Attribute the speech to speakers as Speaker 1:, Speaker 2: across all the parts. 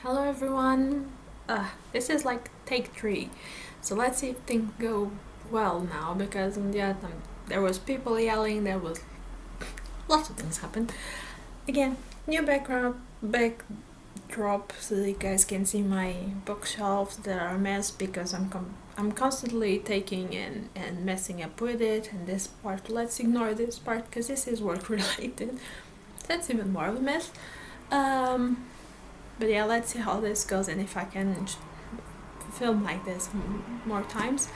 Speaker 1: Hello everyone. This is like take 3, so let's see if things go well now because there was people yelling, there was lots of things happened. Again, new backdrop so you guys can see my bookshelves that are a mess because I'm constantly taking and messing up with it. And this part, let's ignore this part because this is work related. That's even more of a mess. But yeah, let's see how this goes and if I can film like this more times.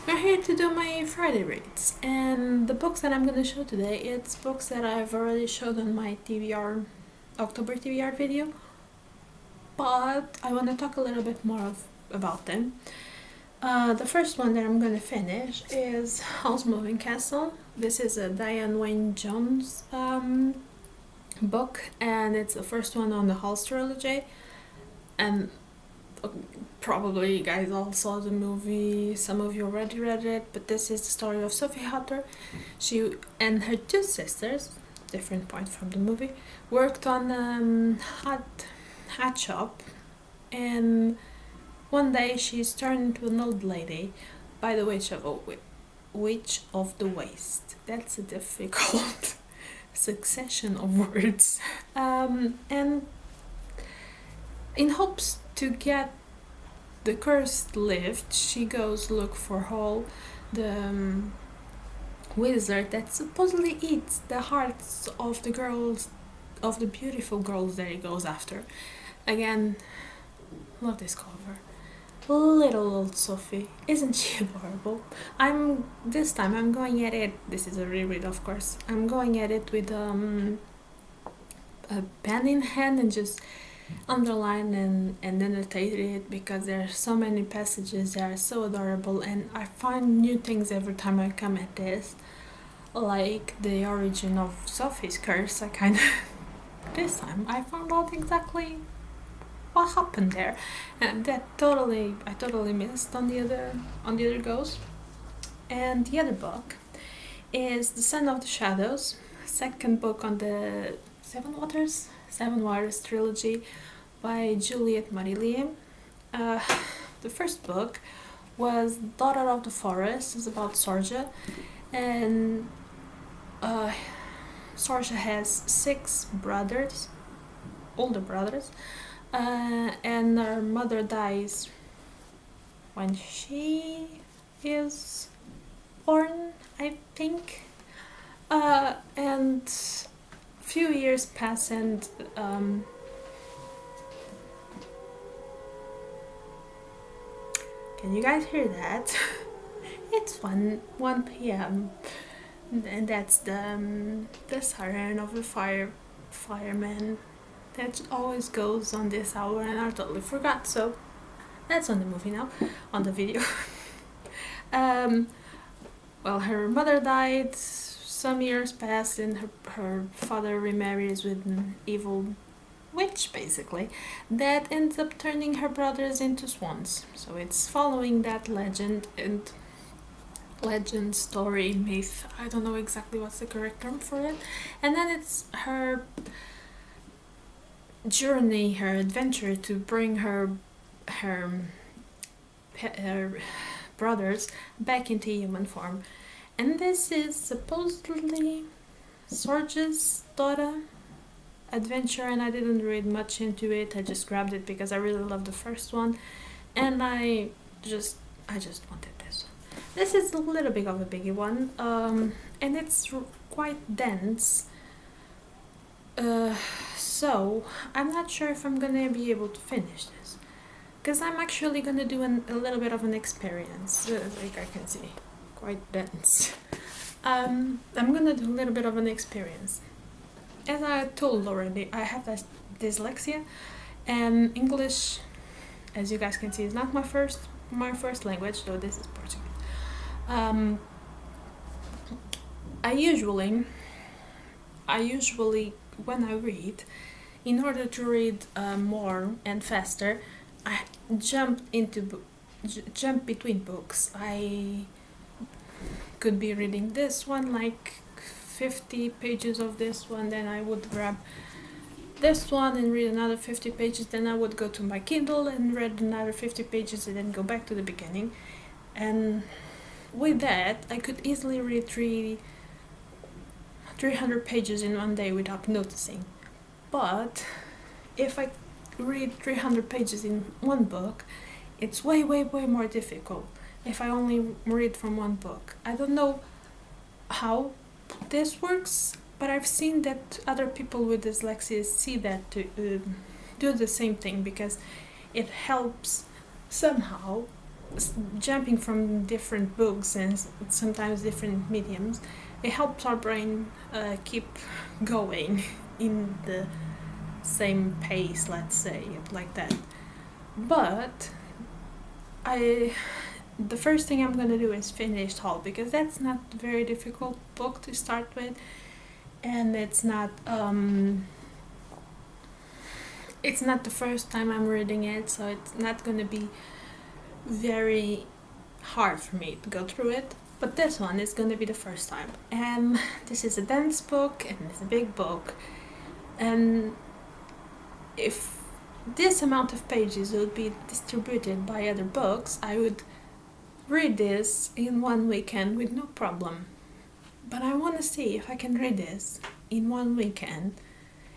Speaker 1: We're here to do my Friday reads, and the books that I'm gonna show today, it's books that I've already showed on my October TBR video, but I want to talk a little bit more about them. The first one that I'm gonna finish is Howl's Moving Castle. This is a Diane Wayne Jones book, and it's the first one on the Howl trilogy. And probably you guys all saw the movie, some of you already read it, but this is the story of Sophie Hutter. She and her two sisters, different point from the movie, worked on hat shop, and one day she's turned into an old lady by the witch of the waste. That's a difficult succession of words. And in hopes to get the cursed lift, she goes look for Howl, the wizard that supposedly eats the hearts of the beautiful girls that he goes after. Again, love this cover. Little old Sophie, isn't she adorable? This time I'm going at it. This is a reread, of course. I'm going at it with a pen in hand and just underline and annotate it because there are so many passages that are so adorable, and I find new things every time I come at this, like the origin of Sophie's curse. This time I found out exactly what happened there, and I totally missed on the other goes. And the other book is The Son of the Shadows, second book on the Seven Waters trilogy by Juliet Marillier. The first book was Daughter of the Forest. It's about Sorja, and Sorja has 6 brothers, older brothers, and her mother dies when she is born, I think. And few years pass, and can you guys hear that? It's 1 p.m. and that's the siren of the fireman that always goes on this hour, and I totally forgot. So that's on the movie now, on the video. Well, her mother died. Some years passed, and her father remarries with an evil witch, basically, that ends up turning her brothers into swans. So it's following that legend story, myth. I don't know exactly what's the correct term for it. And then it's her journey, her adventure to bring her brothers back into human form. And this is supposedly Sorge's daughter adventure, and I didn't read much into it. I just grabbed it because I really loved the first one, and I just wanted this one. This is a little bit of a biggie one, and it's quite dense. So I'm not sure if I'm gonna be able to finish this, because I'm actually gonna do a little bit of an experience. Like I can see, quite dense. I'm gonna do a little bit of an experience. As I told already, I have dyslexia, and English, as you guys can see, is not my first language, though this is Portuguese. I usually when I read, in order to read more and faster, I jump between books. I could be reading this one, like 50 pages of this one, then I would grab this one and read another 50 pages, then I would go to my Kindle and read another 50 pages and then go back to the beginning. And with that, I could easily read 300 pages in one day without noticing. But if I read 300 pages in one book, it's way more difficult if I only read from one book. I don't know how this works, but I've seen that other people with dyslexia see that to do the same thing, because it helps somehow jumping from different books and sometimes different mediums. It helps our brain keep going in the same pace, let's say it like that. But the first thing I'm gonna do is finish Howl, because that's not a very difficult book to start with, and it's not the first time I'm reading it, so it's not gonna be very hard for me to go through it. But this one is gonna be the first time, and this is a dense book and it's a big book, and if this amount of pages would be distributed by other books, I would read this in one weekend with no problem. But I want to see if I can read this in one weekend,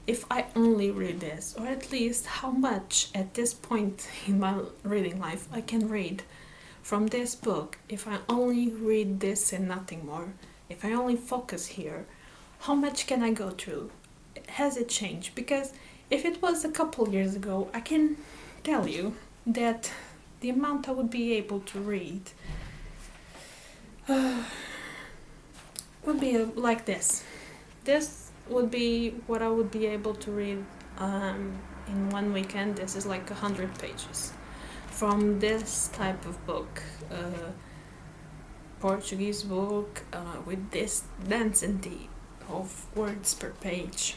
Speaker 1: if I only read this, or at least how much at this point in my reading life I can read from this book if I only read this and nothing more. If I only focus here, how much can I go through? Has it changed? Because if it was a couple years ago, I can tell you that the amount I would be able to read would be like this. This would be what I would be able to read in one weekend. This is like 100 pages from this type of book, Portuguese book, with this density of words per page.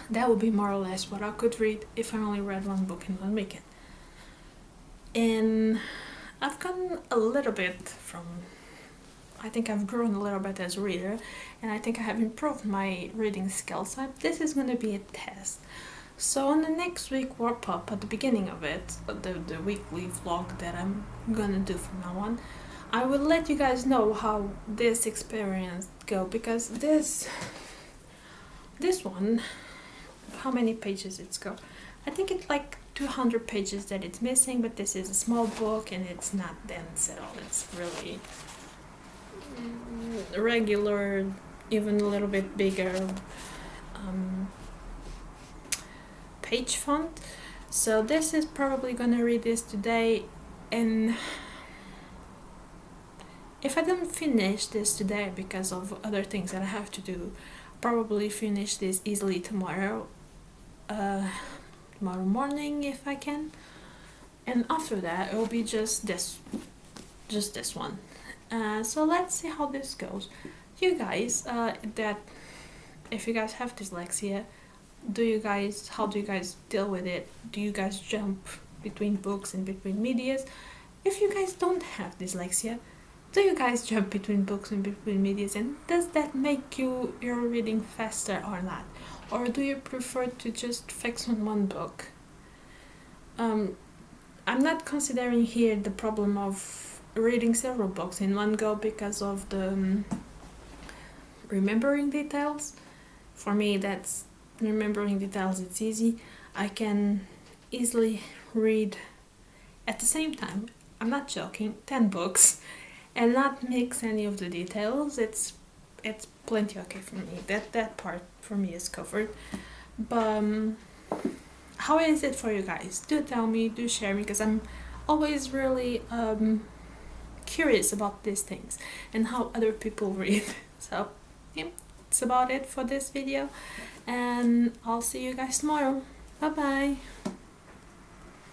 Speaker 1: That would be more or less what I could read if I only read one book in one weekend. And I've gotten a little bit I think I've grown a little bit as a reader, and I think I have improved my reading skills. So this is going to be a test. So on the next week wrap up, at the beginning of it, the weekly vlog that I'm gonna do from now on, I will let you guys know how this experience go, because this one, how many pages it's go? I think it's like 200 pages that it's missing, but this is a small book and it's not dense at all. It's really regular, even a little bit bigger page font. So this is probably gonna read this today, and if I don't finish this today because of other things that I have to do, probably finish this easily tomorrow morning if I can, and after that it will be just this one. So let's see how this goes. You guys, that if you guys have dyslexia, how do you guys deal with it? Do you guys jump between books and between medias? If you guys don't have dyslexia, do you guys jump between books and between medias, and does that make your reading faster or not? Or do you prefer to just fix on one book? I'm not considering here the problem of reading several books in one go because of the remembering details. For me, that's remembering details, it's easy. I can easily read at the same time, I'm not joking, 10 books and not mix any of the details. It's plenty okay for me. That part for me is covered. But how is it for you guys? Do tell me, do share me, because I'm always really curious about these things and how other people read. So yeah, that's about it for this video, and I'll see you guys tomorrow. Bye bye.